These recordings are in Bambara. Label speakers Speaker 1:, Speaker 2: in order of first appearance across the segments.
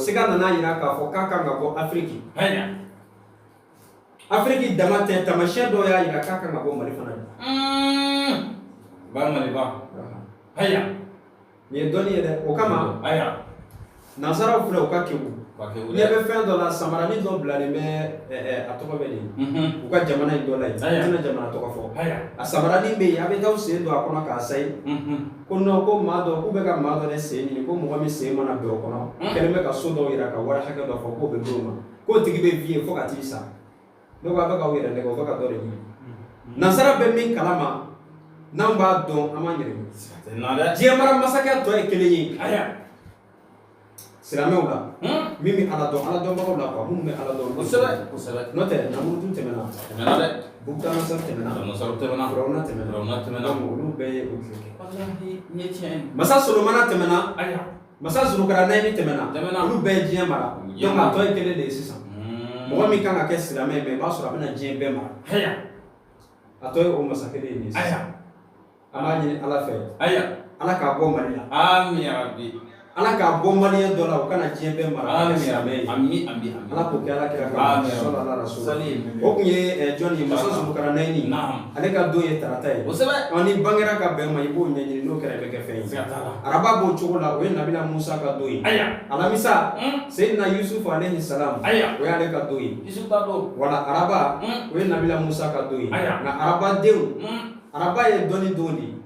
Speaker 1: siga nana yira k'a fɔ k'a kan ka bɔ Afiriki. Afiriki dama tɛ taamasiyɛn dɔ y'a yira k'a kan ka bɔ Mali fana de.
Speaker 2: Ba Mali ba. Haya.
Speaker 1: Nin ye dɔnni ye dɛ o kama.
Speaker 2: Haya.
Speaker 1: Nansaraw filɛ u ka kewu. N'i bɛ fɛn dɔ la samaranin dɔ bilalen bɛ a tɔgɔ bɛ nin u ka jamana in dɔ la yen. Tɛna jamana tɔgɔ fɔ. A samaranin bɛ yen a bɛ taa sen don a kɔnɔ k'a sayi. Ko non ko maa dɔ k'u bɛ ka maa dɔ de sen ɲini ko mɔgɔ min sen mana bɛn o kɔnɔ kɛlen bɛ ka so dɔw yira ka wari hakɛ dɔ fɔ k'o bɛ d'o ma k'o tigi bɛ vie fo ka t'i sa. Donc a bɛ k'aw yɛrɛ nɛgɛ o bɛ ka dɔ de ɲini. Nansara bɛ min kalama n'anw b'a dɔn an b'an yɛrɛ ɲini. Diɲɛ mara masakɛ tɔ ye kelen ye. Silamɛw la min bɛ Ala dɔn Ala dɔnbagaw la quoi minnu bɛ Ala dɔn. Kosɛbɛ. N'o tɛ Namurutu tɛmɛna.
Speaker 2: Tɛmɛna dɛ.
Speaker 1: Bukutamasar tɛmɛna. Firawuna tɛmɛna. Donc olu bɛɛ ye o tile kɛ.
Speaker 2: Walahi nin ye tiɲɛ ye.
Speaker 1: Masa Solomana tɛmɛna. Masa Zulukaranahini tɛmɛna. Olu bɛɛ ye diɲɛ mara. Donc a tɔ ye kelen de ye sisan. Mɔgɔ min kan ka kɛ silamɛ ye mais i b'a sɔrɔ a bɛna diɲɛ bɛɛ mara. A tɔ ye o masa kelen de ye sisan. An b'a ɲini Ala fɛ. Ala k'a bɔ Mali la.
Speaker 2: Ami yarabi.
Speaker 1: Ala k'a bɔ maliyɛn dɔ la o kana diɲɛ bɛɛ mara.
Speaker 2: Ami.
Speaker 1: Ala k'o kɛ Ala kira kan. O tun ye jɔn ye Masa Zulukaranahini. Ale ka don ye tarata ye. Ni bangera ka bɛn ma i b'o ɲɛɲini n'o kɛra i bɛ kɛ fɛn ye. Araba b'o cogo la o ye Nabila Musa ka don ye. Alamisa Seyidina Yusufu alayhi salam o y'ale ka don ye. Wala araba o ye Nabila Musa ka don ye. Nka arabadenw araba ye dɔnni don de ye.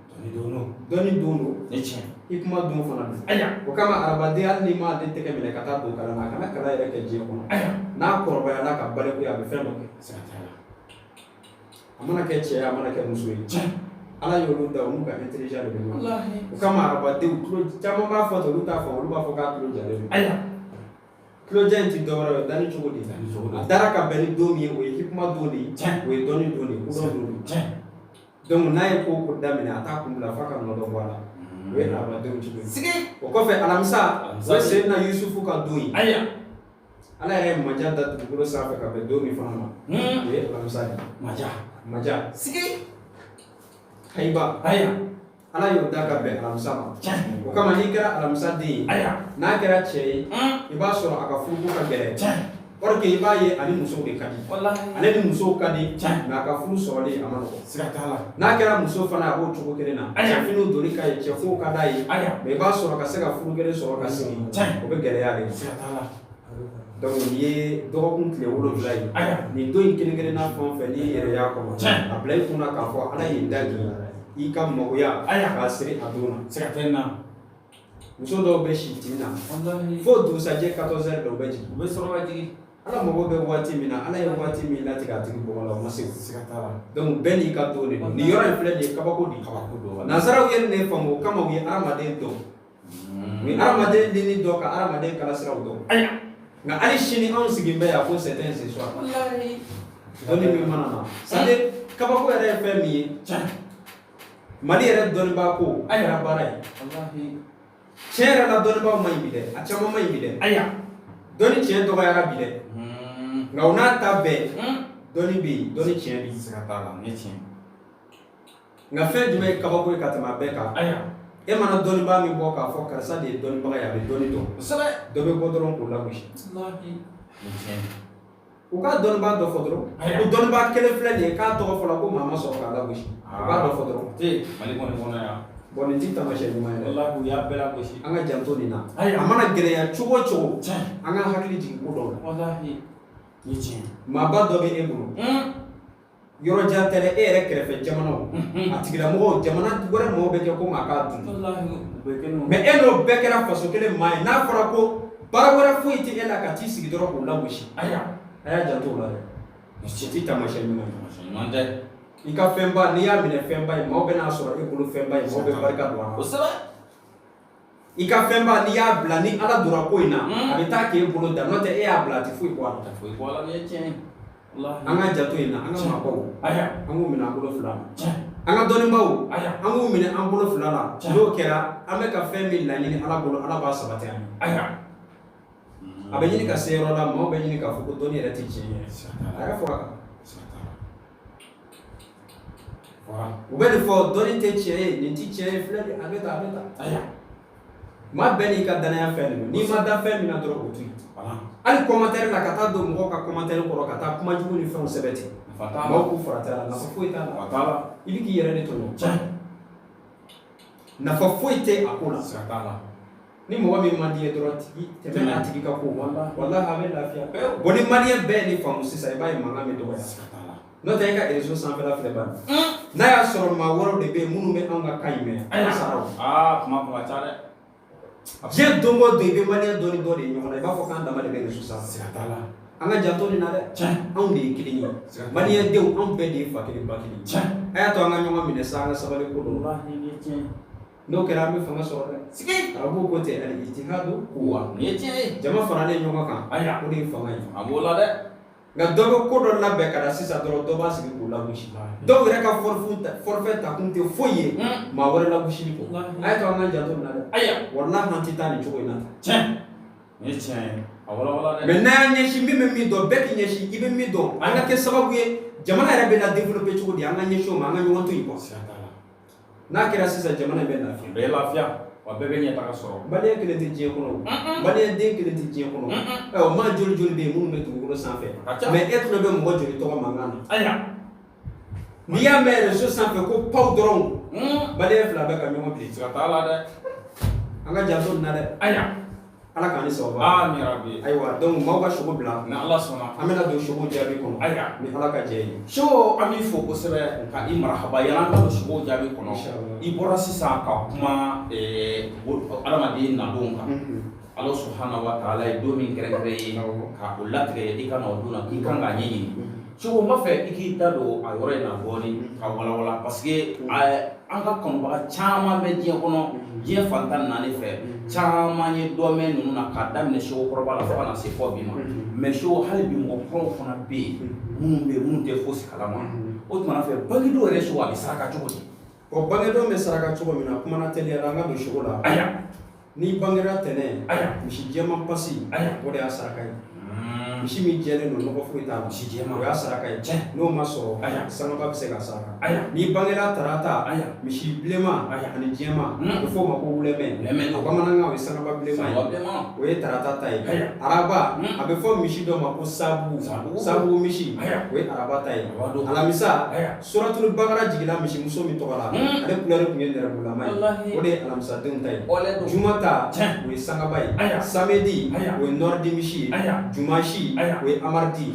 Speaker 1: Dɔnni don don. I kuma don fana don. O kama arabaden hali n'i ma ale tɛgɛ minɛ ka taa don kalan na a kana kalan yɛrɛ kɛ diɲɛ kɔnɔ. N'a kɔrɔbayala ka balikuya a bɛ fɛn dɔ kɛ. A mana kɛ cɛ ye a mana kɛ muso ye. Ala y'olu da olu ka intelligence de bɛ ɲɔgɔn na. O kama arabadenw tulo caman b'a fɔ ten olu t'a fɔ olu b'a fɔ k'a tulo jalen don. Tulojan in ti dɔwɛrɛ ye o danni cogo de ye. A dara ka bɛn ni don min ye o ye hikima don de ye o ye dɔnni don de ye kodɔn don de ye. Donc n'a ye ko o ko daminɛ a t'a kun bila f'a ka nɔ dɔ bɔ a la. O ye arabadenw cogo ye. O kɔfɛ alamisa o ye Seyidina Yusufu ka don ye. Ala yɛrɛ ye maja da dugukolo sanfɛ ka bɛn don min fana ma. O ye alamisa de ye. Maja. Hayiba. Ala y'o da ka bɛn alamisa ma. O kama n'i kɛra alamisa den ye n'a kɛra cɛ ye i b'a sɔrɔ a ka furuko ka gɛlɛn. Or que i b'a ye ani musow de ka di. Ale ni musow ka di mais a ka furu sɔrɔli a ma nɔgɔn. N'a kɛra muso fana a b'o cogo kelen na. Cɛfiniw donni ka ye cɛfow ka d'a ye mais i b'a sɔrɔ ka se ka furu kelen sɔrɔ ka sigi o bɛ gɛlɛya de. Donc nin ye dɔgɔkun tile 7 ye. Nin don in kelen kelenna fɛn o fɛn n'i yɛrɛ y'a kɔnɔ a bila i kunna k'a fɔ Ala y'i da i ka magoya k'a siri a don na. Muso dɔw bɛ si tin na fo dugusajɛ 14 heures u bɛ jigin. U bɛ sɔrɔ ka jigin. Ala mago bɛ waati min na Ala ye waati min latigɛ a tigi bɔgɔ la o ma se. Donc bɛɛ n'i ka don de don. Nin yɔrɔ in filɛ nin ye kabako de ye. Nansaraw ye nin faamu o kama u ye hadamaden dɔn. U ye hadamaden deni dɔn ka hadamaden kalasiraw dɔn. Nka hali sini anw sigilen bɛ yan ko certains ce soir. Dɔnni min mana na. C'est-à-dire kabako yɛrɛ ye fɛn min ye. Mali yɛrɛ dɔnnibaa ko a kɛra baara ye. Tiɲɛ yɛrɛ la dɔnnibaaw ma ɲi bi dɛ a caman ma ɲi bi dɛ. Dɔnni tiɲɛ dɔgɔyara bi dɛ. Nka o n'a ta bɛɛ dɔnni bɛ yen dɔnni tiɲɛ bɛ yen. Nka fɛn jumɛn ye kabako ye ka tɛmɛ a bɛɛ kan. E mana dɔnnibaa min bɔ k'a fɔ karisa de ye dɔnnibaga ye a bɛ dɔnni dɔn. Dɔ bɛ bɔ dɔrɔn k'o lagosi. U ka dɔnnibaa dɔ fɔ dɔrɔn ko dɔnnibaa kelen filɛ nin ye k'a tɔgɔ fɔla ko maa ma sɔrɔ k'a lagosi. U b'a dɔ fɔ dɔrɔn. Bon nin ti taamasiyɛn ɲuman ye dɛ. An ka janto nin na. A mana gɛlɛya cogo o cogo an ka hakili jigin ko dɔw la. Maaba dɔ bɛ e bolo. Yɔrɔ jan tɛ dɛ e yɛrɛ kɛrɛfɛ jamanaw a tigilamɔgɔw jamana wɛrɛ mɔgɔw bɛ kɛ ko maa k'a dun. Mais e n'o bɛɛ kɛra faso kelen maa ye n'a fɔra ko baara wɛrɛ foyi tɛ e la ka t'i sigi dɔrɔn k'o lagosi. A y'a janto o la dɛ. O ti taamasiyɛn ɲuman ye. I ka fɛnba n'i y'a minɛ fɛnba ye maaw bɛn'a sɔrɔ e bolo fɛnba ye maaw bɛ barika don a la. I ka fɛnba n'i y'a bila ni Ala donna ko in na a bɛ taa k'e bolo da n'o tɛ e y'a bila a tɛ foyi bɔ a la. An ka janto in na an ka mabɔw an k'u minɛ an bolo fila la. An ka dɔnnibaw an k'u minɛ an bolo fila la. N'o kɛra an bɛ ka fɛn min laɲini Ala bolo Ala b'a sabati an ye. A bɛ ɲini ka se yɔrɔ la maaw bɛ ɲini k'a fɔ ko dɔnni yɛrɛ tɛ tiɲɛ ye. A yɛrɛ fɔra kan. U bɛ nin fɔ dɔnni tɛ tiɲɛ ye nin ti tiɲɛ ye filɛ a bɛ tan. ma bɛɛ n'i ka danaya fɛn de don n'i ma da fɛn min na dɔrɔn o to yen hali commentaire la ka taa don mɔgɔw ka commentaire kɔrɔ ka taa kuma jugu ni fɛnw sɛbɛn ten maaw k'u farati a la nafa foyi t'a la i bɛ k'i yɛrɛ de tɔɲɔ nafa foyi tɛ a ko la ni mɔgɔ min man di ye dɔrɔn tɛmɛ n'a tigi ka ko walahi a bɛ lafiya bon ni maliyɛn bɛɛ ni faamu sisan i b'a ye mankan bɛ dɔgɔya n'o tɛ e ka réseau sanfɛla filɛ bani n'a y'a sɔrɔ maa wɛrɛw de bɛ yen minnu bɛ anw ka kan in mɛn an sara o
Speaker 2: kuma ka ca dɛ
Speaker 1: diɲɛ don o don i bɛ maliyɛn dɔ ni dɔ de ye ɲɔgɔn na i b'a fɔ k'an dama de bɛ réseau sanfɛ an ka janto nin na dɛ anw de ye kelen ye maliyɛn denw anw bɛɛ de ye fa kelen ba kelen a y'a to an ka ɲɔgɔn minɛ sa an ka sabali ko dɔn n'o kɛra an bɛ fanga sɔrɔ dɛ arabuw ko ten al-ijtihadu quwwa jama faralen ɲɔgɔn kan o de ye fanga ye
Speaker 2: a b'o la dɛ
Speaker 1: nka dɔ bɛ ko dɔ labɛn ka na sisan dɔrɔn dɔ b'a sigi k'o lagosi dɔw yɛrɛ ka forfait ta kun tɛ foyi ye maa wɛrɛ lagosili kɔ a y'a to an ka janto nin na dɛ walahi an tɛ taa nin cogo in na
Speaker 2: tan nin ye tiɲɛ ye a wala dɛ
Speaker 1: mais n'an y'an ɲɛsin min bɛ min dɔn bɛɛ k'i ɲɛsin i bɛ min dɔn an ka kɛ sababu ye jamana yɛrɛ bɛ na développer cogo di an ka ɲɛsin o ma an ka ɲɔgɔn to yen kɔ n'a kɛra sisan jamana in bɛ lafiya
Speaker 2: bɛɛ lafiya wa bɛɛ bɛ ɲɛtaga sɔrɔ
Speaker 1: maliyɛn kelen tɛ diɲɛ kɔnɔ maliyɛn den kelen tɛ diɲɛ kɔnɔ maa joli joli bɛ yen minnu bɛ dugukolo sanfɛ mais e tun bɛ mɔgɔ joli tɔgɔ mankan na n'i y'a mɛn réseau sanfɛ ko paw dɔrɔn maliyɛn fila bɛɛ ka ɲɔgɔn bilen
Speaker 2: siga t'a la dɛ
Speaker 1: an ka janto nin na dɛ ala k'an ni sababa
Speaker 2: amiin rabi
Speaker 1: ayiwa donc maaw ka sogo bila
Speaker 2: ni ala sɔnna
Speaker 1: an bɛna don sogo jaabi kɔnɔ ni ala ka jɛ ye
Speaker 2: so an b'i fo kosɛbɛ ka i marahaba yala an ka don sogo jaabi kɔnɔ i bɔra sisan ka kuma adamaden nadon kan ala subhanahu wa taala ye don min kɛrɛnkɛrɛn ye ka o latigɛ i ka na o don na k'i kan k'a ɲɛɲini so n b'a fɛ i k'i da don a yɔrɔ in na dɔɔni ka walawala parce que an ka kanubaga caman bɛ diɲɛ kɔnɔ diɲɛ fantan naani fɛ caman ye dɔ mɛn ninnu na k'a daminɛ Seko kɔrɔba la fo ka na se fɔ bi ma mais Seko hali bi mɔgɔ kuraw fana bɛ yen minnu tɛ fosi kalama o tuma fɛ bangedenw yɛrɛ Seko a bɛ saraka cogo di
Speaker 1: o bangedenw bɛ saraka cogo min na kuma na teliyara an ka don Seko la ni bangera tɛnɛn misi jɛman pasi o de y'a saraka ye misi min jɛlen don nɔgɔ foyi t'a la misi jɛman o y'a saraka ye n'o ma sɔrɔ sanaba bɛ se ka saraka ni bangera tarata misi bilenman ani jɛman a bɛ fɔ o ma ko wulɛmɛ bamanankan o ye sanaba bilenman ye o ye tarata ta ye araba a bɛ fɔ misi dɔ ma ko sabu misi o ye araba ta ye alamisa suratul bakara jigila misi muso min tɔgɔ la ale couleur tun ye nɛrɛmugulama ye o de ye alamisadenw ta ye juma ta o ye sangaba ye samedi o ye nɔrdi misi ye jumansi o ye amardi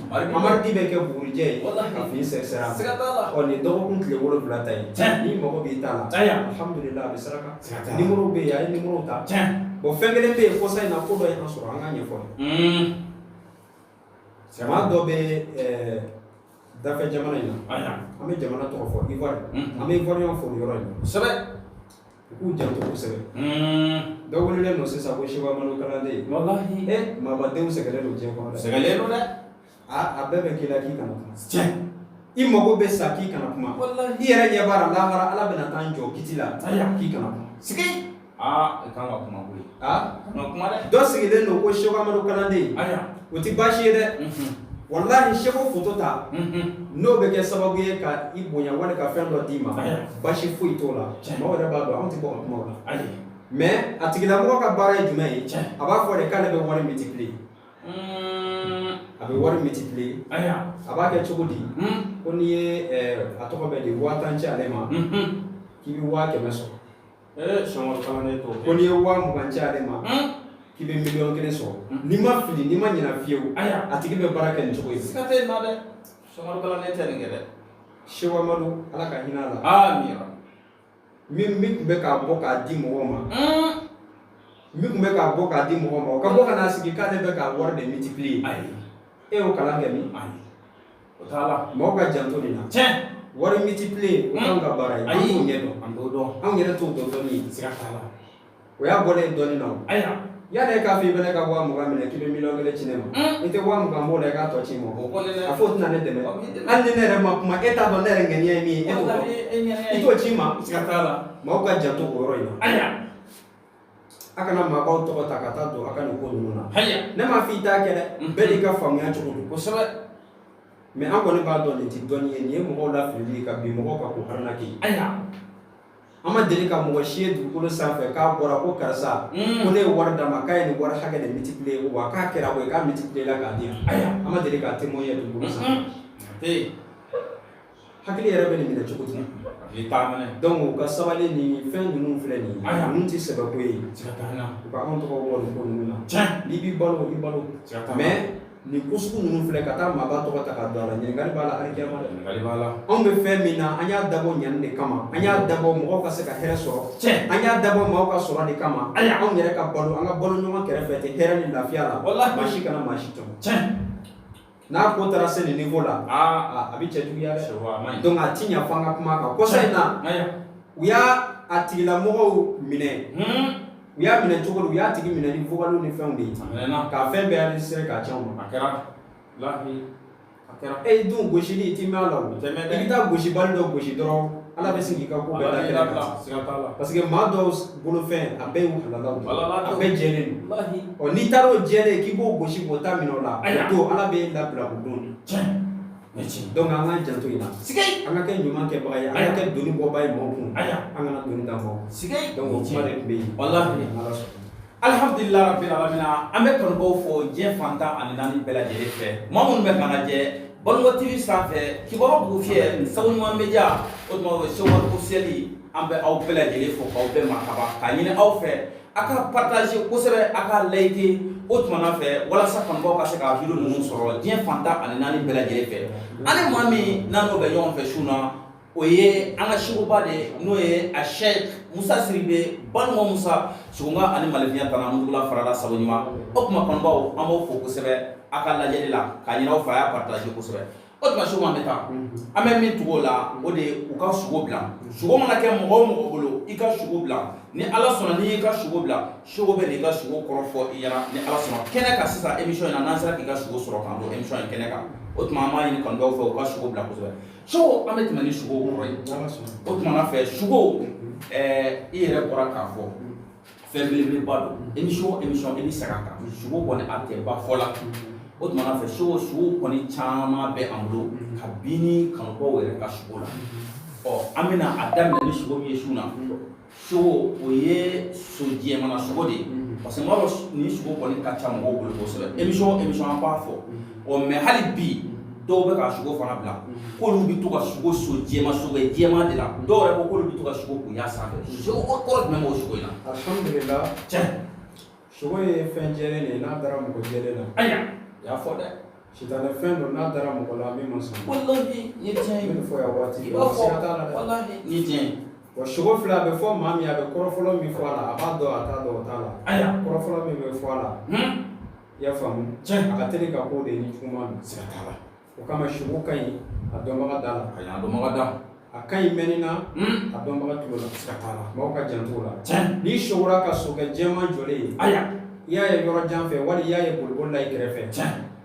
Speaker 1: bɛ kɛ bugurijɛ ye ka fini sɛgɛsɛgɛ ɔ nin dɔgɔkun tile 7 ta ye ni mago b'i ta la alhamdulillah a bɛ saraka numéro bɛ yen a ye numéro ta bon fɛn kelen bɛ yen kɔsa in na ko dɔ ye an sɔrɔ an ka ɲɛfɔ maa dɔ bɛ dafɛ jamana in na an bɛ jamana tɔgɔ fɔ Ivoire an bɛ Ivoirien fɔ nin yɔrɔ in na kosɛbɛ u k'u janto kosɛbɛ dɔ welelen don sisan ko Seko Amadu Kalanden maabadenw sɛgɛlen don diɲɛ kɔnɔ dɛ
Speaker 2: sɛgɛlen don dɛ
Speaker 1: a bɛɛ bɛ k'i la k'i kana kuma i mago bɛ sa k'i kana kuma i yɛrɛ ɲɛ b'a la lahara ala bɛna taa jɔ kiti la k'i kana kuma
Speaker 2: sigi i kan ka kuma koyi kana kuma dɛ
Speaker 1: dɔ sigilen don ko Seko Amadu Kalanden o tɛ baasi ye dɛ wallahi Seko foto ta n'o bɛ kɛ sababu ye ka i bonya wali ka fɛn dɔ d'i ma baasi foyi t'o la maaw yɛrɛ b'a dɔn anw tɛ bɔ ka kuma o la mais a tigilamɔgɔ ka baara ye jumɛn ye a b'a fɔ de k'ale bɛ wari multiplier a bɛ wari multiplier a b'a kɛ cogo di ko n'i ye a tɔgɔ bɛ di 5000 ci ale ma k'i bɛ 500 sɔrɔ
Speaker 2: Seko Kalanden t'o kɛ
Speaker 1: ko n'i ye 20 ci ale ma k'i bɛ 1,000,000 sɔrɔ n'i ma fili n'i ma ɲinɛ fiyewu a tigi bɛ baara kɛ nin cogo in na
Speaker 2: siga tɛ nin na dɛ Seko Kalanden tɛ nin kɛ dɛ
Speaker 1: Seko Amadu ala ka hinɛ a la
Speaker 2: amiin
Speaker 1: min tun bɛ k'a bɔ k'a di mɔgɔw ma min tun bɛ k'a bɔ k'a di mɔgɔw ma o ka bɔ ka n'a sigi k'ale bɛ k'a wari de multiplier e y'o kalan kɛ min
Speaker 2: o t'a la
Speaker 1: maaw ka janto nin na wari multiplier o t'anw ka baara ye an t'o ɲɛ dɔn anw yɛrɛ t'o dɔn dɔɔni siga t'a la o y'a bɔlen dɔɔni na o yanni e k'a fɔ i bɛ ne ka 20,000 minɛ k'i bɛ 1,000,000 ci ne ma i tɛ 20,000 b'o la i k'a tɔ ci n ma a fɔ o tɛna ne dɛmɛ hali ni ne yɛrɛ ma kuma e t'a dɔn ne yɛrɛ ŋaniya ye min ye e t'o dɔn i t'o ci n ma siga t'a la maaw ka janto o yɔrɔ in na a kana maabaw tɔgɔ ta ka taa don a ka nin ko ninnu na ne m'a fɔ i t'a kɛ dɛ bɛɛ n'i ka faamuya cogo don kosɛbɛ mais an kɔni b'a dɔn nin tɛ dɔnni ye nin ye mɔgɔw lafilili ka bin mɔgɔw ka ko arnaque ama deli ka mɔgɔ si ye dugukolo sanfɛ k'a bɔra ko karisa ko ne ye wari d'a ma k'a ye nin wari hakɛ de multiplier wa k'a kɛra ko ye k'a multiplier la k'a di yan ama deli k'a témoin ye dugukolo sanfɛ hakili yɛrɛ bɛ nin minɛ cogo di donc u ka sabali ni fɛn ninnu filɛ nin ye ninnu tɛ sɛbɛko ye u ka anw tɔgɔ bɔ nin ko ninnu na n'i b'i balo i balo mais nin ko sugu ninnu filɛ ka taa maaba tɔgɔ ta ka don a la ɲininkali b'a la alikiyama dɛ anw bɛ fɛn min na an y'a dabɔ ɲani de kama an y'a dabɔ mɔgɔw ka se ka hɛrɛ sɔrɔ an y'a dabɔ maaw ka sɔrɔ de kama anw yɛrɛ ka balo an ka balo ɲɔgɔn kɛrɛfɛ tɛ hɛrɛ ni lafiya la maa si kana maa si tɔmɔ n'a ko taara se nin niveau la a bɛ cɛ juguya dɛ donc a ti ɲa fɔ an ka kuma kan kɔsa in na u y'a a tigilamɔgɔw minɛ u y'a minɛ cogo di u y'a tigi minɛ ni vocal ni fɛnw de ye k'a fɛn bɛɛ enregistré k'a ci anw ma e dun gosili i ti mɛn a la o i bɛ taa gosi bali dɔ gosi dɔrɔn ala bɛ sin k'i ka ko bɛɛ da kɛnɛ kan parce que maa dɔw bolofɛn a bɛɛ y'u halalaw a bɛɛ jɛlen don n'i taara o jɛlen k'i b'o gosi k'o ta minɛ o la o don ala b'e labila o don donc an k'an janto in na an ka kɛ ɲuman kɛbaga ye an ka kɛ doni bɔba ye mɔgɔw kun an kana doni da mɔgɔ donc o kuma de tun bɛ yen ala sɔnna
Speaker 2: alhamdulillah rabbil alamin an bɛ kanubaw fɔ diɲɛ fantan ani naani bɛɛ lajɛlen fɛ maa minnu bɛ kana jɛ Balongo TV sanfɛ kibaru b'u fiyɛ sabu ɲuman bɛ diya o tuma o ye sewari officiel an bɛ aw bɛɛ lajɛlen fo k'aw bɛɛ makaba k'a ɲini aw fɛ a ka partage kosɛbɛ a ka like o tuma fɛ walasa kanubaw ka se ka video ninnu sɔrɔ diɲɛ fantan ani naani bɛɛ lajɛlen fɛ ani maa min n'an n'o bɛ ɲɔgɔn fɛ su na o ye an ka suguba de n'o ye a Sheikh Musa Siribe Balima Musa Sugunga ani Malifiya Tana Mutugula Farala sabu ɲuman o tuma kanubaw an b'o fo kosɛbɛ a ka lajɛli la k'a ɲini aw fɛ a y'a partage kosɛbɛ o tuma sugu an bɛ taa an bɛ min tugu o la o de ye u ka sugo bila sugo mana kɛ mɔgɔ o mɔgɔ bolo i ka sugo bila ni ala sɔnna n'i y'i ka sugo bila sugo bɛ n'i ka sugo kɔrɔ fɔ i ɲɛna ni ala sɔnna kɛnɛ kan sisan émission in na n'an sera k'i ka sugo sɔrɔ k'an don émission in kɛnɛ kan o tuma an b'a ɲini kanubaw fɛ u ka sugo bila kosɛbɛ sugo an bɛ tɛmɛ ni sugo kɔrɔ ye o tuma fɛ sugo i yɛrɛ bɔra k'a fɔ fɛn belebeleba don émission i bɛ segin a kan sugo kɔni a tɛ ban fɔ la o tuma fɛ sugo kɔni caman bɛ an bolo ka bin ni kanubaw yɛrɛ ka sugo la an bɛna a daminɛ ni sugo min ye su na sugo o ye so jɛmana sugo de ye parce que n b'a dɔn ni sugo kɔni ka ca mɔgɔw bolo kosɛbɛ émission an b'a fɔ mais hali bi dɔw bɛ ka sugo fana bila k'olu bɛ to ka sugo so jɛma de la dɔw yɛrɛ ko k'olu bɛ to ka sugo kun y'a sanfɛ sugo kɔrɔ jumɛn b'o sugo in na
Speaker 1: alhamdulillah sugo ye fɛn jɛlen de ye n'a dara mɔgɔ jɛlen na
Speaker 2: y'a fɔ dɛ
Speaker 1: sitanɛ fɛn don n'a dara mɔgɔ la min ma sɔn
Speaker 2: wallahi ni tiɲɛ
Speaker 1: min fɔ yan waati
Speaker 2: i b'a fɔ wallahi ni tiɲɛ
Speaker 1: wa sugo fila a bɛ fɔ maa min a bɛ kɔrɔfɔlɔ min fɔ a la a b'a dɔn a t'a dɔn o t'a la kɔrɔfɔlɔ min bɛ fɔ a la i y'a faamu a ka teli ka k'o de ni juguman don siga t'a la o kama sugo ka ɲi a dɔnbaga da la
Speaker 2: a dɔnbaga da
Speaker 1: a ka ɲi mɛnni na a dɔnbaga tulo la siga t'a la maaw ka janto o la n'i sogora ka sokɛ jɛman jɔlen ye i y'a ye yɔrɔ jan fɛ wali i y'a ye boliboli la i kɛrɛfɛ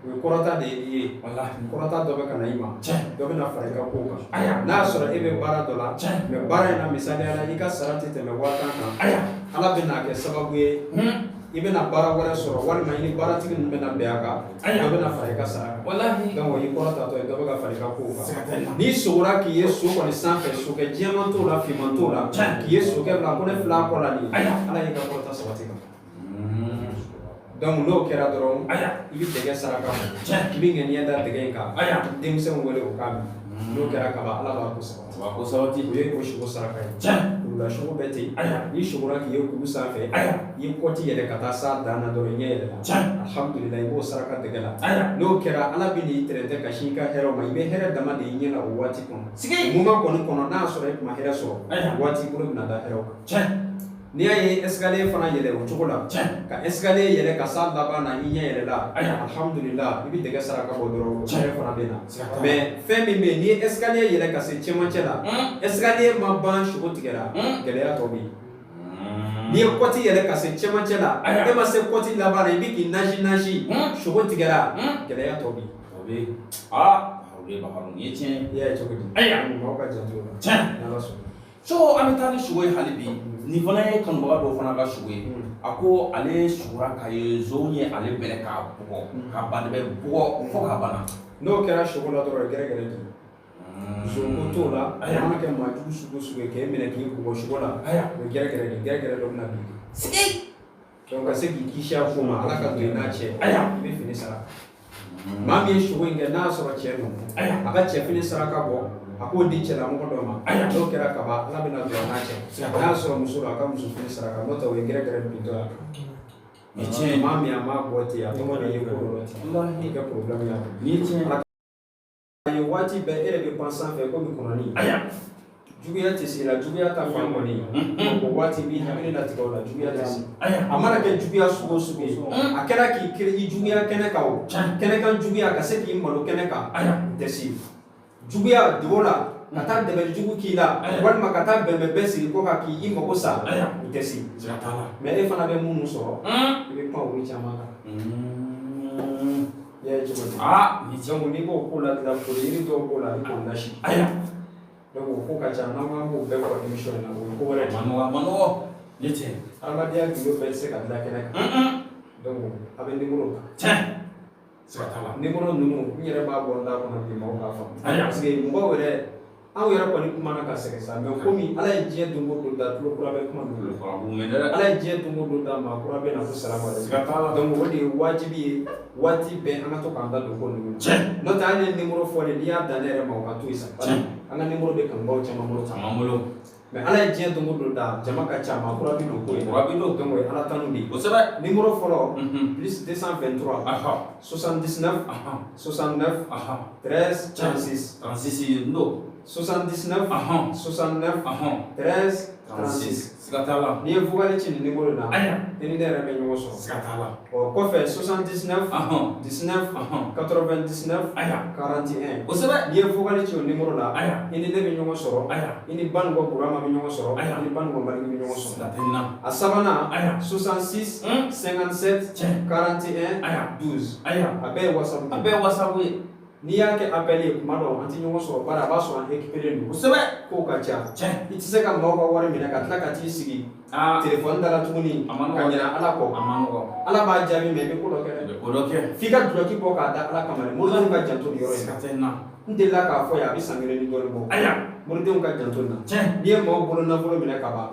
Speaker 1: o ye kɔrɔta de ye i ye kɔrɔta dɔ bɛ ka na i ma dɔ bɛ na fara i ka kow kan n'a y'a sɔrɔ e bɛ baara dɔ la mais baara in na misaliya la i ka sara tɛ tɛmɛ 5000 kan ala bɛ n'a kɛ sababu ye i bɛna baara wɛrɛ sɔrɔ walima i ni baaratigi ninnu bɛna bɛn a kan dɔ bɛna fara i ka sara kan donc o ye kɔrɔtatɔ ye dɔ bɛ ka fara i ka kow kan n'i sogora k'i ye so kɔni sanfɛ sokɛ jɛman t'o la finman t'o la k'i ye sokɛ bila ko ne filɛ a kɔ la nin ala y'i ka kɔrɔta sabati kan donc n'o kɛra dɔrɔn i bɛ dɛgɛ saraka i bɛ ŋaniya da dɛgɛ in kan denmisɛnw wele o k'a min n'o kɛra kaba ala b'a ko sabati o ye o sugo saraka ye kurula sugo bɛɛ ten n'i sogora k'i ye kulu sanfɛ i ye kɔti yɛlɛ ka taa s'a dan na dɔrɔn i ɲɛ yɛlɛ la alhamdulillah i b'o saraka dɛgɛ la n'o kɛra ala bɛ n'i tɛrɛntɛ ka sin i ka hɛrɛw ma i bɛ hɛrɛ dama de i ɲɛ la o waati kɔnɔ moment kɔni kɔnɔ n'a sɔrɔ i tun ma hɛrɛ sɔrɔ waati bolo bɛna da hɛrɛw kan n'i y'a ye escalier fana yɛlɛ o cogo la ka escalier yɛlɛ ka s'a laban na i ɲɛ yɛlɛ la alhamdulillah i bɛ dɛgɛ saraka bɔ dɔrɔn hɛrɛ fana bɛ na mais fɛn min bɛ yen n'i ye escalier yɛlɛ ka se cɛmancɛ la escalier ma ban sugo tigɛra gɛlɛya tɔ bɛ yen n'i ye kɔti yɛlɛ ka se cɛmancɛ la e ma se kɔti laban na i bɛ k'i nasi sugo tigɛra gɛlɛya tɔ bɛ yen
Speaker 2: o ye baharu ni ye tiɲɛ
Speaker 1: i y'a ye cogo di maaw ka janto o la n'ala sɔnna
Speaker 2: so an bɛ taa ni sugo ye hali bi nin fana ye kanubaga dɔw fana ka sugo ye a ko ale sugora ka ye zon ye ale bɛlɛ k'a bugɔ ka banibɛ bugɔ fo k'a bana
Speaker 1: n'o kɛra sugo la dɔrɔn gɛrɛgɛrɛ di Zonko t'o la mana kɛ maa jugu sugu sugu ye k'e minɛ k'i bugɔ sogo la o ye gɛrɛgɛrɛ dɔ bɛna bin donc ka se k'i kisi a fo ma ala ka don i n'a cɛ i bɛ fini sara maa min ye sogo in kɛ n'a sɔrɔ cɛ don a ka cɛ fini saraka bɔ a k'o di cɛlamɔgɔ dɔ ma n'o kɛra kaba ala bɛna don a n'a cɛ n'a sɔrɔ muso don a ka muso fini saraka n'o tɛ o ye gɛrɛgɛrɛ bin dɔ ye maa min a m'a bɔ ten a tɔgɔ de ye kɔlɔlɔ ten i ka problème y'a ye waati bɛɛ e yɛrɛ bɛ pan sanfɛ komi kɔnɔni juguya tɛ se la juguya ta fan kɔni o waati b'i hakili latigɛ o la juguya tɛ se a mana kɛ juguya sugu o sugu ye a kɛra k'i kiri i juguya kɛnɛ kan o kɛnɛ kan juguya ka se k'i malo kɛnɛ kan o tɛ se juguya dogo la ka taa dɛmɛ jugu k'i la walima ka taa bɛnbɛn bɛɛ sigi ko ka k'i mago sa o tɛ se mais e fana bɛ minnu sɔrɔ i bɛ pan olu caman kan donc n'i b'o ko la dilan fɔlɔ yiri dɔw b'o la i k'o lasi donc o ko ka ca n'an k'an b'o bɛɛ fɔ émission in na o ye ko wɛrɛ de ye adamadenya gindo bɛɛ tɛ se ka dilan kɛnɛ kan donc a bɛ numéro kan numéro ninnu n yɛrɛ b'a bɔ n da kɔnɔ bi maaw k'a faamu parce que mɔgɔw yɛrɛ anw yɛrɛ kɔni kumana ka sɛgɛn sa mais komi ala ye diɲɛ don o don da tulo kura bɛ kuma ninnu la ala ye diɲɛ don o don da maa kura bɛ na ko salamu aleykum donc o de ye wajibi ye waati bɛɛ an ka to k'an da don ko ninnu n'o tɛ hali ni numéro fɔlen n'i y'a dan ne yɛrɛ ma o ka to yen sa an ka numéro bɛ kanubaw caman bolo mais ala ye diɲɛ don o don da jama ka ca maa kura bɛ don ko in na donc o ye ala tanu de ye numéro fɔlɔ plus 223 79 69 13 36 no 79 69 13 36 n'i ye vocal ci nin numéro in na i ni ne yɛrɛ bɛ ɲɔgɔn sɔrɔ o kɔfɛ 79 19 99 41 n'i ye vocal ci o numéro la i ni ne bɛ ɲɔgɔn sɔrɔ i ni Banugɔ Burama bɛ ɲɔgɔn sɔrɔ i ni Banugɔ Maliki bɛ ɲɔgɔn sɔrɔ a sabanan 66 57 41 12 a bɛɛ ye WhatsApp ye n'i y'a kɛ appel ye kuma dɔ an tɛ ɲɔgɔn sɔrɔ bari a b'a sɔrɔ an équipé don kow ka ca i tɛ se ka maaw ka wari minɛ ka tila ka t'i sigi téléphone da la tuguni ka ɲinɛ ala kɔ ala b'a jaabi mais i bɛ ko dɔ kɛ f'i ka duloki bɔ k'a da ala kama dɛ moridenw ka janto nin yɔrɔ in na n delila k'a fɔ ye a bɛ san 1 ni dɔɔnin bɔ moridenw ka janto nin na n'i ye maaw bolo nafolo minɛ ka ban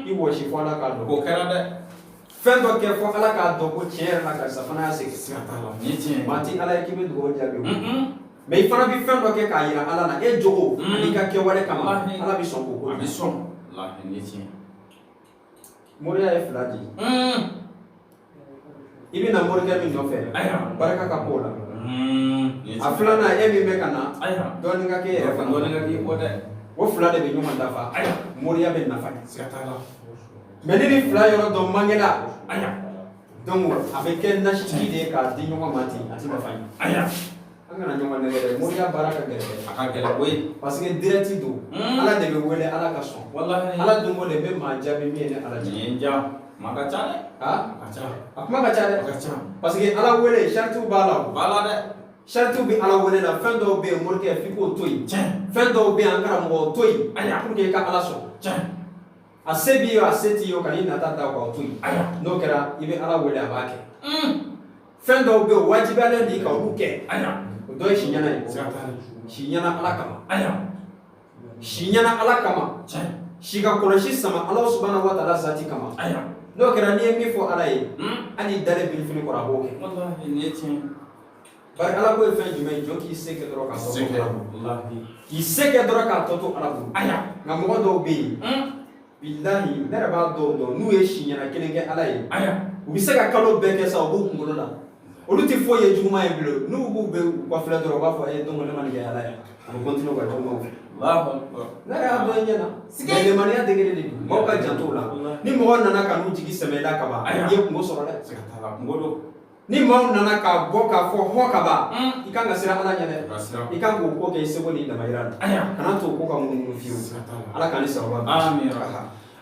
Speaker 1: i wɔsi fɔ ala k'a dɔn o kɛra dɛ fɛn dɔ kɛ fɔ ala k'a dɔn ko tiɲɛ yɛrɛ la karisa fana y'a segin maa ti ala ye k'i bɛ dugawu jaabi mais i fana bɛ fɛn dɔ kɛ k'a yira ala la e jogo ani ka kɛwale kama ala bɛ sɔn k'o ko moriya ye fila di i bɛ na morikɛ min nɔfɛ barika ka k'o la a filanan e min bɛ ka na dɔɔnin ka k'e yɛrɛ fana o fila de bɛ ɲɔgɔn dafa moriya bɛ nafa mais ni nin fila yɔrɔ dɔ mangela donc a bɛ kɛ nasitigi de ye k'a di ɲɔgɔn ma ten a tɛ nafa ɲɛ an kana ɲɔgɔn nɛgɛ dɛ moriya baara ka gɛlɛn dɛ a ka gɛlɛn koyi parce que direct don ala de bɛ wele ala ka sɔn ala don o de bɛ maa jaabi min ye ni ala cɛ maa ka ca dɛ a kuma ka ca dɛ parce que ala wele saritiw b'a la dɛ saritiw bɛ ala wele la fɛn dɔw bɛ yen morikɛ f'i k'o to yen fɛn dɔw bɛ yen an karamɔgɔ to yen pour que i ka ala sɔn a se b'i ye a se t'i ye o ka i nata da o to yen n'o kɛra i bɛ ala wele a b'a kɛ fɛn dɔw bɛ yen o wajibiyalen de ka olu kɛ o dɔ ye si ɲɛna ye si ɲɛna ala kama si ɲɛna ala kama si ka kɔlɔsi sama ala subahanahu wa taala zati kama n'o kɛra n'i ye min fɔ ala ye hali dalen birifini kɔrɔ a b'o kɛ bari ala ko ye fɛn jumɛn ye jɔn k'i se kɛ dɔrɔn k'a tɔ to ala bolo k'i se kɛ dɔrɔn k'a tɔ to ala bolo nka mɔgɔ dɔw bɛ yen bilahi ne yɛrɛ b'a dɔw dɔn n'u ye si ɲɛna kelen kɛ ala ye u bɛ se ka kalo bɛɛ kɛ sa u b'u kunkolo la olu tɛ foyi ye juguman ye bilen n'u b'u bɛ u ka filɛ dɔrɔn u b'a fɔ e don ne ma nin kɛ ala ye a bɛ continuer ka jugumanw fɛ ne yɛrɛ y'a dɔn i ɲɛna mais limaniya degré de don mɔgɔw ka janto o la ni mɔgɔ nana ka n'u jigi sɛmɛ i la kaban i ye kungo sɔrɔ dɛ ni maaw nana k'a bɔ k'a fɔ hɔ kaba i kan ka siran ala ɲɛ dɛ i kan k'o ko kɛ i seko n'i damayira la kana to o ko ka munumunu fiyewu ala k'an ni sababa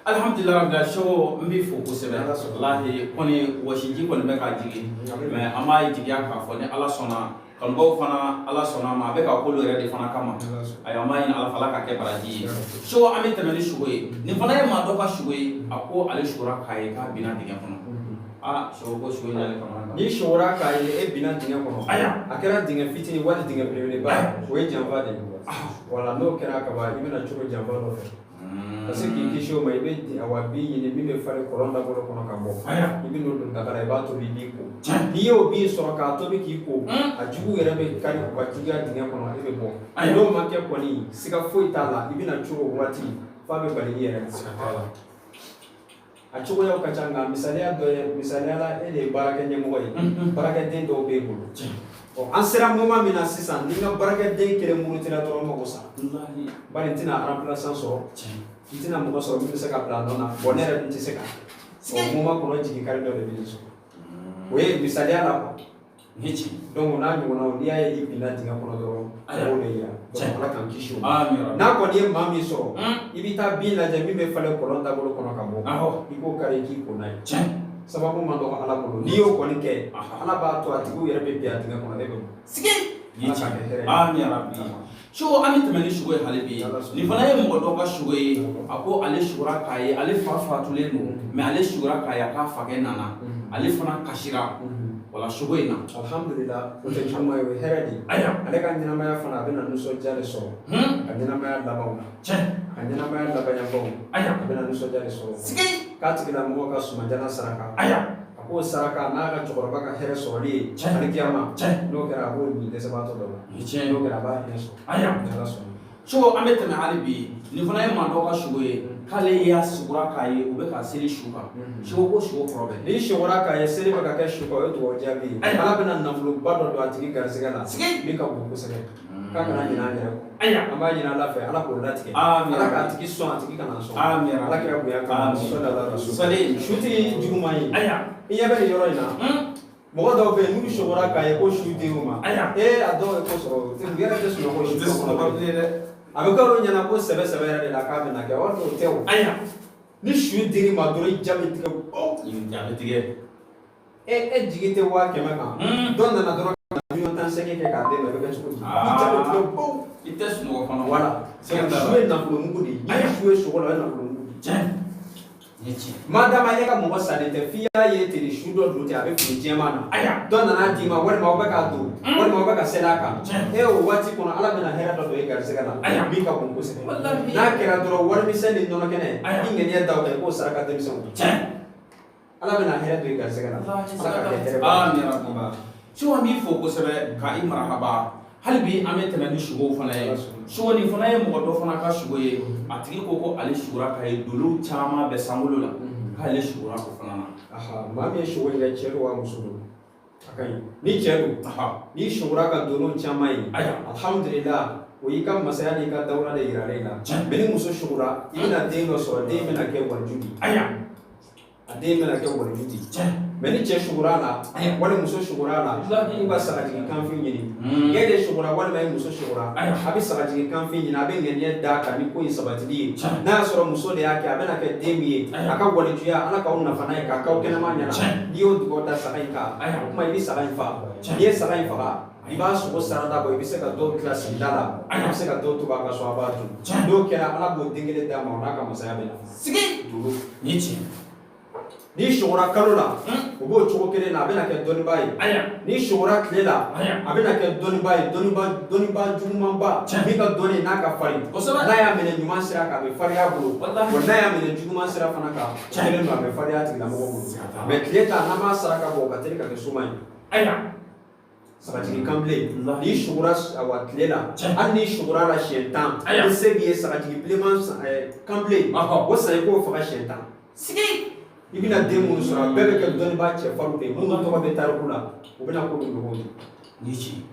Speaker 2: alhamdulillah rabbil show n b'i fo kosɛbɛ wallahi kɔni wɔsiji kɔni bɛ ka jigin mais an b'a jigiya k'a fɔ ni ala sɔnna kanubaw fana ala sɔnna ma a bɛ ka k'olu yɛrɛ de fana kama ayi an b'a ɲini ala fala ka kɛ baraji ye show an bɛ tɛmɛ ni sugo ye nin fana ye maa dɔ ka sugo ye a ko ale sugora k'a ye k'a binna dingɛ kɔnɔ shogo shogo nyale kama
Speaker 1: ni shora ka ye e bina dinga kono akera dinga fitini wala dinga belele ba o ye janfa de wala no kera ka ba ibina churo janfa no fe parce que ki show mai be awabi ni mi be fare koronda bolo kono ka bo ibino dun ka kala ba to bi ko ni yo bi so ka to bi ki ko ajugu yere be kari ko atiga dinga kono e be bo no ma ke ko ni sika foi tala ibina churo wati fa be bali yere sika tala a cogo yaw ka ca nka misaliya dɔ ye misaliya la e de ye baarakɛ ɲɛmɔgɔ ye baarakɛden dɔw b'e bolo an sera moment min na sisan ni n ka baarakɛden kelen murutira dɔrɔn mago sa bari n tɛna remplaçant sɔrɔ n tɛna mɔgɔ sɔrɔ min bɛ se ka bila nɔ na bon ne yɛrɛ dun tɛ se ka o moment kɔnɔ jigi kari dɔ de bɛ ne sɔrɔ o ye misaliya la quoi donc n'a ɲɔgɔnnaw n'i y'a ye i binna dingɛ kɔnɔ dɔrɔn a b'o de yira donc ala k'an kisi o ma n'a kɔni ye maa min sɔrɔ i bɛ taa bin lajɛ min bɛ falen kɔlɔn dabolo kɔnɔ ka bɔ i k'o kari k'i ko n'a ye sababu ma dɔgɔ ala bolo n'i y'o kɔni kɛ ala b'a to a tigiw yɛrɛ bɛ bin a dingɛ kɔnɔ e bɛ bɔ ala k'a kɛ hɛrɛ ye
Speaker 2: shogo an bɛ tɛmɛ ni shogo ye hali bi nin fana ye mɔgɔ dɔ ka shogo ye a ko ale sugora k'a ye ale fa fatulen don mais ale sugora k'a ye a k'a fakɛ nana ale fana kasira wala shogo in na
Speaker 1: alhamdulillah o tɛ juguman ye o ye hɛrɛ de ye ale ka ɲɛnamaya fana a bɛ na nisɔndiya de sɔrɔ ka ɲɛnamaya labanw na ka ɲɛnamaya labanyanbaw a bɛ na nisɔndiya de sɔrɔ k'a tigilamɔgɔ ka sumanjana saraka a k'o saraka n'a ka cɛkɔrɔba ka hɛrɛ sɔrɔli ye alikiyama n'o kɛra a b'o nin dɛsɛbaatɔ dɔ la n'o kɛra a b'a hinɛ sɔrɔ ni ala sɔnna
Speaker 2: shogo an bɛ tɛmɛ hali bi nin fana ye maa dɔ ka shogo ye k'ale y'a sugura k'a ye u bɛ ka seli su kan shogo ko shogo kɔrɔ bɛ
Speaker 1: n'i sugura k'a ye seli bɛ ka kɛ su kan o ye dugawu jaabi ye ala bɛna nafoloba dɔ don a tigi garisɛgɛ la min ka bon kosɛbɛ k'a kana ɲinɛ an yɛrɛ kɔ an b'a ɲini ala fɛ ala k'o latigɛ ala k'a tigi sɔn a tigi kana sɔn ala kɛra bonya kan sɔli su tɛ juguman ye i ɲɛ bɛ nin yɔrɔ in na mɔgɔ dɔw bɛ yen n'u sugura k'a ye ko su denw ma a dɔw ye ko sɔrɔ u yɛrɛ tɛ sunɔgɔ su kɔnɔ dɛ a bɛ k'olu ɲɛna ko sɛbɛ sɛbɛ yɛrɛ de la k'a bɛ na kɛ o tɛ o ni su dir'i ma dɔrɔn i ja bɛ tigɛ e jigi tɛ 500 kan dɔ nana dɔrɔn ka 1,5 kɛ k'a d'e ma i bɛ kɛ cogo di i ja bɛ tigɛ baw
Speaker 2: i tɛ sunɔgɔ fana
Speaker 1: voilà su ye nafolo mugu de ye su ye sogo la o ye nafolo mugu de ye madama e ka mɔgɔ salen tɛ f'i y'a ye ten su dɔ don ten a bɛ fini jɛman na dɔ nana d'i ma walima aw bɛ k'a don walima aw bɛ ka seli a kan o waati kɔnɔ ala bɛna hɛrɛ dɔ don e garisɛgɛ la min ka bon kosɛbɛ n'a kɛra dɔrɔn warimisɛn ni nɔnɔ kɛnɛ i ŋaniya da o kan i k'o saraka denmisɛnw ala bɛna hɛrɛ don e garisɛgɛ la ala ka kɛ hɛrɛ ba
Speaker 2: shogo an b'i fo kosɛbɛ ka i marahaba hali bi an bɛ tɛmɛ ni shogow fana ye shogo nin fana ye mɔgɔ dɔ fana ka shogo ye a tigi ko ale sugura k'a ye dolow caman bɛ sankolo la k'ale sugura o fana na
Speaker 1: maa min ye shogo in kɛ cɛ don wa muso don a ka ɲi ni cɛ don n'i sugura ka dolow caman ye alhamdulillah o y'i ka masaya n'i ka dawura de yiralen la mɛ ni muso sugura i bɛna den dɔ sɔrɔ den bɛna kɛ walijudi a den bɛna kɛ walijudi mɛ ni cɛ sugura la wali muso sugura la i ka sagajigi kanfin ɲini e de sugura walima e muso sugura a bɛ sagajigi kanfin ɲini a bɛ ŋaniya d'a kan ni ko in sabatili ye n'a y'a sɔrɔ muso de y'a kɛ a bɛna kɛ den min ye a ka walijuya ala k'aw nafa n'a ye k'a k'aw kɛnɛma ɲɛna n'i y'o dugawu da saga in kan o kuma i bɛ saga in faga n'i ye saga in faga i b'a sogo sarada bɔ i bɛ se ka dɔw tila sigida la i bɛ se ka dɔw to a ka so a b'a dun n'o kɛra ala b'o den kelen d'a ma o n'a ka masaya bɛ na sigi duuru
Speaker 2: ni tiɲɛ
Speaker 1: n'i sugura kalo la o b'o cogo kelen na a bɛna kɛ dɔnnibaa ye n'i sugura tile la a bɛna kɛ dɔnnibaa ye dɔnnibaa jugumanba min ka dɔnni n'a ka farin n'a y'a minɛ ɲuman sira kan a bɛ farin a bolo wa n'a y'a minɛ juguman sira fana kan kelen don a bɛ farin a tigilamɔgɔ bolo mɛ tile ta n'an b'a saraka bɔ o ka teli ka kɛ suma ye sagajigi kanbilen n'i sugura tile la hali n'i sugura la siɲɛ 10 ni se b'i ye sagajigi bilenman kanbilen o san i k'o faga siɲɛ 10 i bɛna den minnu sɔrɔ a bɛɛ bɛ kɛ dɔnnibaa cɛfarinw de ye minnu tɔgɔ bɛ tariku la u bɛna ko min dogo
Speaker 2: ni ci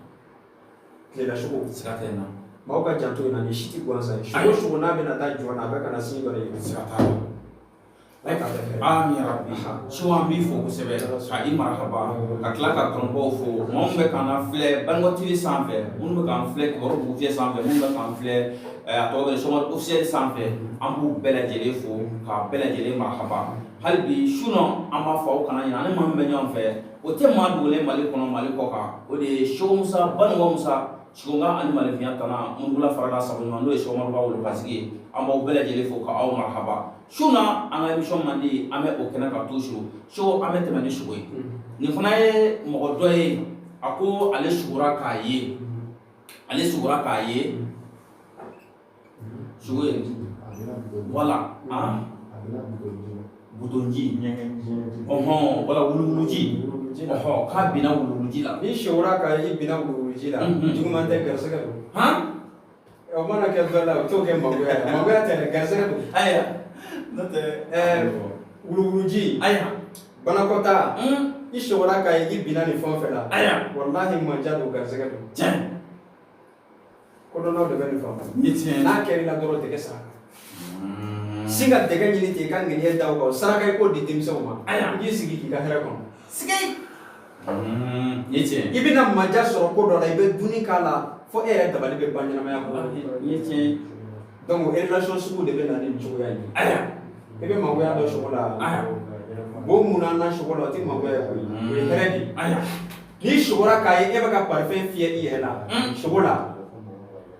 Speaker 1: tilela sugu
Speaker 2: siga tɛ na
Speaker 1: maaw ka janto in na ni si tɛ gansan ye sugu n'a bɛna taa jɔ na a bɛ kana sin dɔ de ye
Speaker 2: siga t'a la amin ya rabbi shogo an b'i fo kosɛbɛ ka i marahaba ka tila ka kanubaw fo maa min bɛ k'an filɛ Bango TV sanfɛ minnu bɛ k'an filɛ Kibaru Bugu sanfɛ minnu bɛ k'an filɛ a tɔgɔ bɛ Sɔgɔmadi officiel sanfɛ an b'u bɛɛ lajɛlen fo k'a bɛɛ lajɛlen marahaba hali bi sunɔ an b'a fɔ aw kana ɲinɛ ani maa min bɛ ɲɔgɔn fɛ o tɛ maa dogolen Mali kɔnɔ Mali kɔ kan o de ye Shogo Musa Banugɔ Musa Shogonga ani Malifiya tana Mundugula farala sago ɲuman n'o ye Sɔgɔmadiba Wolofasigi ye an b'aw bɛɛ lajɛlen fo k'aw marahaba Shuna an emission mandi ame okena ka tosho show ame temani shugoy ni fana ye mogo do ye ako ale shugura ka ye shugoy wala budonji wala wululuji ka bina wululuji la
Speaker 1: ni shugura ka ye bina wululuji la juma te garsega do o mana ke dola to ke magoya te garsega do
Speaker 2: aya
Speaker 1: wuluwuluji bana kota i shogora ka i bina ni fɛn fɛn la wallahi manja do garisɛgɛ do ko dɔnnaw de bɛ nin faamu n'a kɛr'i la dɔrɔn tɛgɛ saraka si ka tɛgɛ ɲini ten i ka ŋaniya da o kan saraka i k'o di denmisɛnw ma i k'i sigi k'i ka hɛrɛ kɔnɔ i bɛna manja sɔrɔ ko dɔ la i bɛ dunni k'a la fo e yɛrɛ dabali bɛ ban ɲɛnamaya kɔnɔ donc relation sugu de bɛ na ni cogoya in ye i bɛ magoya dɔ sogo la bon munna n'a sogo la o tɛ magoya ye koyi o ye hɛrɛ de ye n'i sogora k'a ye e bɛ ka parfum fiyɛ i yɛrɛ la sogo la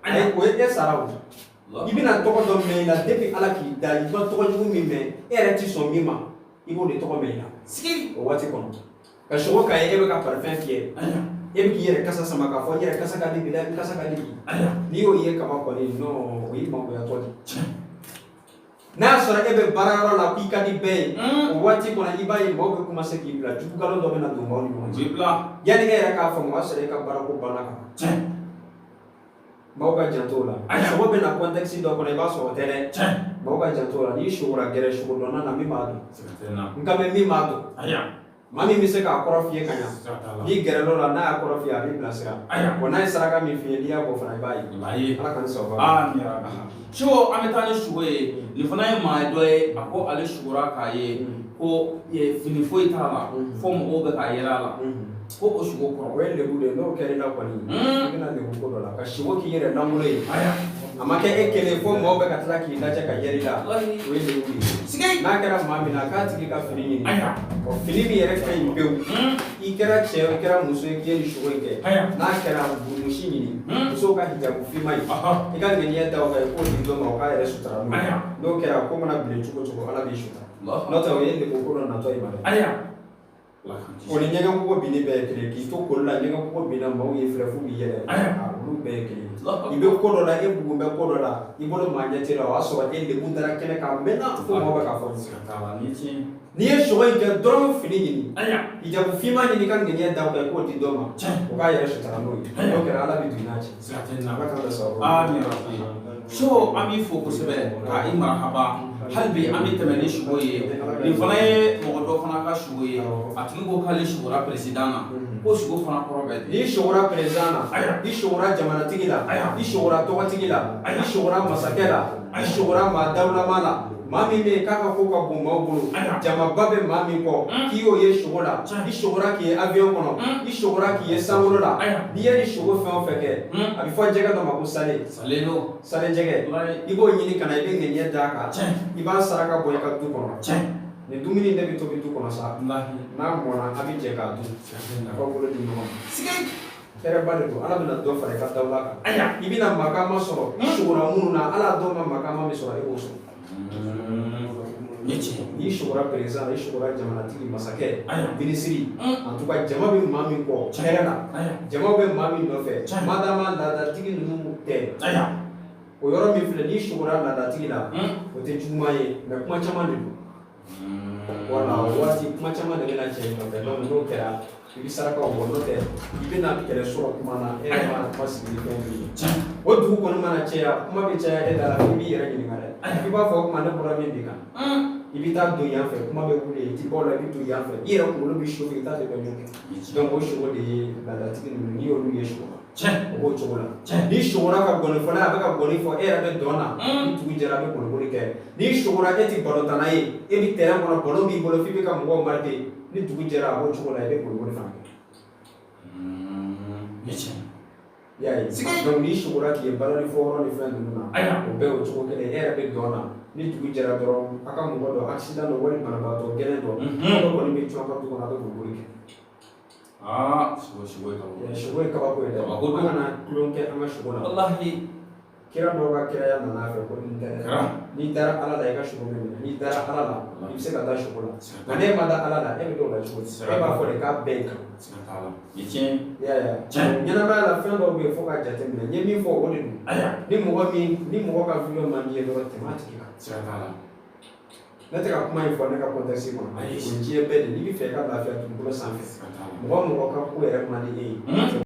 Speaker 1: o ye e sara o i bɛna tɔgɔ dɔ mɛn i la depuis ala k'i da i ma tɔgɔ jugu min mɛn e yɛrɛ ti sɔn min ma i b'o de tɔgɔ mɛn i la o waati kɔnɔ ka sogo k'a ye e bɛ ka parfum fiyɛ e bɛ k'i yɛrɛ kasa sama k'a fɔ n yɛrɛ kasa ka di bi la n kasa ka di bi n'i y'o ye kaba kɔni non o y'i magoyatɔ de n'a y'a sɔrɔ e bɛ baarayɔrɔ la k'i ka di bɛɛ ye o waati kɔnɔ i b'a ye maaw bɛ commencer k'i bila jugugalon dɔ bɛ na don maaw ni ɲɔgɔn cɛ yanni e yɛrɛ k'a faamu o y'a sɔrɔ e ka baarako banna ka ban maaw ka janto o la sogo bɛ na contexte dɔ kɔnɔ i b'a sɔrɔ o tɛ dɛ maaw ka janto o la n'i sogora gɛrɛ sogo dɔnna na min b'a dɔn nka mɛ min b'a dɔn maa min bɛ se k'a kɔrɔ f'i ye ka ɲa n'i gɛrɛ l'o la n'a y'a kɔrɔ f'i ye a b'i bilasira wa n'a ye saraka min f'i ye n'i y'a bɔ fana i b'a ye ala k'an sababu
Speaker 2: so an bɛ taa ni sogo ye nin fana ye maa dɔ ye a ko ale sugora k'a ye ko fini foyi t'a la fo mɔgɔw bɛ k'a yɛlɛ a la ko o sogo kɔrɔ
Speaker 1: o ye lebu de ye n'o kɛr'i la kɔni i bɛna lebu ko dɔ la ka sogo k'i yɛrɛ langolo ye a ma kɛ e kelen fo mɔgɔw bɛ ka tila k'i lajɛ ka yɛrɛ i la o ye lebu de ye n'a kɛra maa min na k'a tigi ka fini ɲini fini min yɛrɛ ka ɲi pewu i kɛra cɛ o i kɛra muso ye k'i ye nin sogo in kɛ n'a kɛra burumusi ɲini musow ka hijabu finma ye i ka ŋaniya da o kan i k'o di dɔ ma o k'a yɛrɛ sutura n'o ye n'o kɛra ko mana bilen cogo o cogo ala b'i sutura n'o tɛ o ye lebu ko dɔ natɔ ye ma dɛ o ni ɲɛgɛn kɔgɔ binni bɛɛ ye kelen k'i to koli la ɲɛgɛn kɔgɔ binna maaw ye filɛ f'u b'i yɛlɛ olu bɛɛ ye kelen i bɛ ko dɔ la e bugun bɛ ko dɔ la i bolo maa ɲɛ tɛ la o y'a sɔrɔ e lebu dara kɛnɛ kan mɛnna fo maaw bɛ k'a fɔ n'i ye sogo in kɛ dɔrɔn fini ɲini hijabu finma ɲini ka ŋaniya da o kan i k'o di dɔ ma o k'a yɛrɛ sutura n'o ye n'o kɛra ala bɛ don i n'a cɛ ala k'an bɛ sababu
Speaker 2: so an b'i fo kosɛbɛ ka i marahaba hali bi an bɛ tɛmɛ ni sogo ye nin fana ye mɔgɔ dɔ fana ka sogo ye a tigi ko k'ale sogora président na ko sogo fana kɔrɔ bɛ
Speaker 1: n'i sogora président na i sogora jamanatigi la i sogora tɔgɔtigi la i sogora masakɛ la i sogora maa dawulama la maa min bɛ yen k'a ka ko ka bon maaw bolo jamaba bɛ maa min kɔ k'i y'o ye sogo la i sogora k'i ye avion kɔnɔ i sogora k'i ye sankolo la n'i ye nin sogo fɛn o fɛn kɛ a bɛ fɔ jɛgɛ dɔ ma ko sale jɛgɛ i b'o ɲini ka na i bɛ ŋaniya d'a kan i b'a saraka bɔ i ka du kɔnɔ nin dumuni in de bɛ tobi du kɔnɔ sa n'a mɔna a bɛ jɛ k'a dun a b'a bolo di ɲɔgɔn ma hɛrɛba de don ala bɛna dɔ fara i ka dawula kan i bɛna makama sɔrɔ i sogora minnu na ala dɔw ma makama min sɔrɔ e b'o sɔrɔ n'i sogora président i sogora jamanatigi masakɛ minisiri en tout cas jama bɛ maa min kɔ hɛrɛ la jama bɛ maa min nɔfɛ madama laadatigi ninnu tɛ o yɔrɔ min filɛ n'i sogora laadatigi la o tɛ juguman ye mais kuma caman de don wala o waati kuma caman de bɛna cɛ i nɔfɛ donc n'o kɛra i bɛ sarakaw bɔ n'o tɛ i bɛna kɛlɛ sɔrɔ kuma na e yɛrɛ mana kuma sigi ni fɛn min ye o dugu kɔni mana caya kuma bɛ caya e da la i b'i yɛrɛ ɲininka dɛ i b'a fɔ kuma ne bɔra min bi kan i bɛ taa don yan fɛ kuma bɛ wuli i ti bɔ la i bɛ don yan fɛ i yɛrɛ kunkolo bɛ chauffer i t'a de bɛ ɲɔgɔn kɛ donc o sogo de ye laadatigi ninnu n'i y'olu ye sogo o b'o cogo la n'i sogora ka gɔni fɔ n'a a bɛ ka gɔni fɔ e yɛrɛ bɛ dɔn na ni dugu jɛra a bɛ boliboli kɛ n'i sogora e ti balontanna ye e bɛ terrain kɔnɔ ballon b'i bolo f'i bɛ ka mɔgɔw marquer ni dugu jɛra a b'o cogo la i bɛ boliboli fana kɛ i y'a ye donc n'i sogora k'i ye baloni fɔ yɔrɔ ni fɛn ninnu na o bɛɛ o cogo kelen e yɛrɛ bɛ dɔn na ni dugu jɛra dɔrɔn a ka mɔgɔ dɔ accident dɔ wali banabagatɔ gɛlɛn dɔ mɔgɔ kɔni bɛ cun a ka du kɔnɔ a bɛ boliboli kɛ
Speaker 2: sogo ye kabako
Speaker 1: sogo ye kabako ye dɛ an kana tulon kɛ an ka sogo la kira dɔw ka kiraya nana fɛ ko nin tɛ n'i dara ala la i ka sogo bɛ minɛ n'i dara ala la i bɛ se ka da sogo la nka n'e ma da ala la e bɛ t'o la cogo di e b'a fɔ de k'a bɛɛ kan ɲɛnamaya la fɛn dɔw bɛ yen fo k'a jateminɛ n ye min fɔ o de don ni mɔgɔ ka video man di ye dɔrɔn tɛmɛ a tigi kan ne tɛ ka kuma in fɔ ne ka contexte kɔnɔ o ye diɲɛ bɛɛ de n'i bɛ fɛ i ka lafiya dugukolo sanfɛ mɔgɔ ka ko yɛrɛ man di e ye